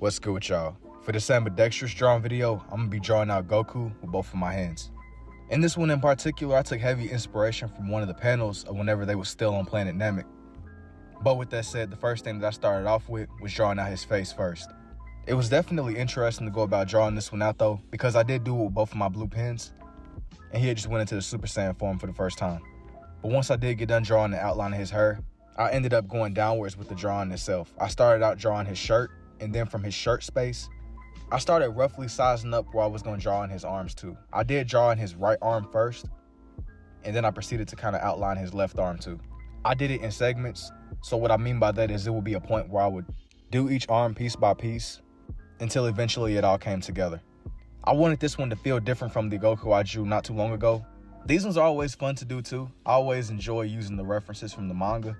What's good with y'all? For this ambidextrous drawing video, I'm gonna be drawing out Goku with both of my hands. In this one in particular, I took heavy inspiration from one of the panels of whenever they were still on planet Namek. But with that said, the first thing that I started off with was drawing out his face first. It was definitely interesting to go about drawing this one out though, because I did do it with both of my blue pens, and he had just went into the Super Saiyan form for the first time. But once I did get done drawing the outline of his hair, I ended up going downwards with the drawing itself. I started out drawing his shirt, and then from his shirt space, I started roughly sizing up where I was going to draw in his arms too. I did draw in his right arm first, and then I proceeded to kind of outline his left arm too. I did it in segments, so what I mean by that is it would be a point where I would do each arm piece by piece until eventually it all came together. I wanted this one to feel different from the Goku I drew not too long ago. These ones are always fun to do too. I always enjoy using the references from the manga.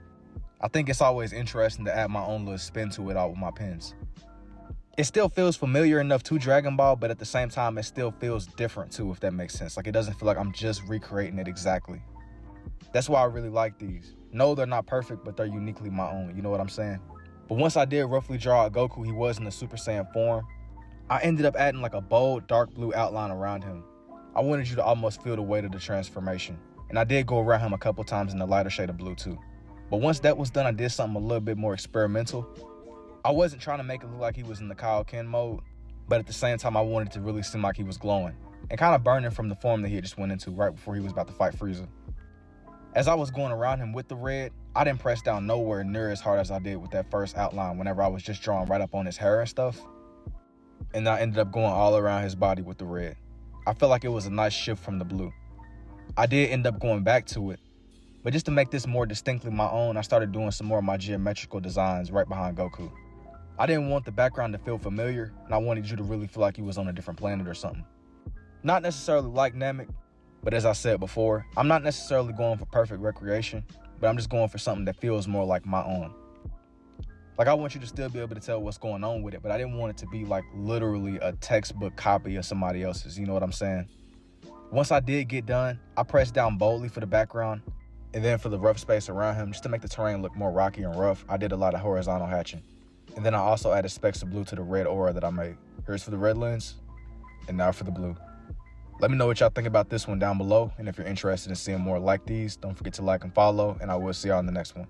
I think it's always interesting to add my own little spin to it all with my pens. It still feels familiar enough to Dragon Ball, but at the same time, it still feels different too, if that makes sense. Like, it doesn't feel like I'm just recreating it exactly. That's why I really like these. No, they're not perfect, but they're uniquely my own, you know what I'm saying? But once I did roughly draw a Goku he was in the Super Saiyan form, I ended up adding like a bold, dark blue outline around him. I wanted you to almost feel the weight of the transformation. And I did go around him a couple times in the lighter shade of blue too. But once that was done, I did something a little bit more experimental. I wasn't trying to make it look like he was in the Kaioken mode, but at the same time, I wanted it to really seem like he was glowing and kind of burning from the form that he had just went into right before he was about to fight Frieza. As I was going around him with the red, I didn't press down nowhere near as hard as I did with that first outline whenever I was just drawing right up on his hair and stuff. And I ended up going all around his body with the red. I felt like it was a nice shift from the blue. I did end up going back to it, but just to make this more distinctly my own, I started doing some more of my geometrical designs right behind Goku. I didn't want the background to feel familiar, and I wanted you to really feel like he was on a different planet or something. Not necessarily like Namek, but as I said before, I'm not necessarily going for perfect recreation, but I'm just going for something that feels more like my own. Like, I want you to still be able to tell what's going on with it, but I didn't want it to be like literally a textbook copy of somebody else's, you know what I'm saying? Once I did get done, I pressed down boldly for the background, and then for the rough space around him, just to make the terrain look more rocky and rough, I did a lot of horizontal hatching. And then I also added specks of blue to the red aura that I made. Here's for the red lens, and now for the blue. Let me know what y'all think about this one down below, and if you're interested in seeing more like these, don't forget to like and follow, and I will see y'all in the next one.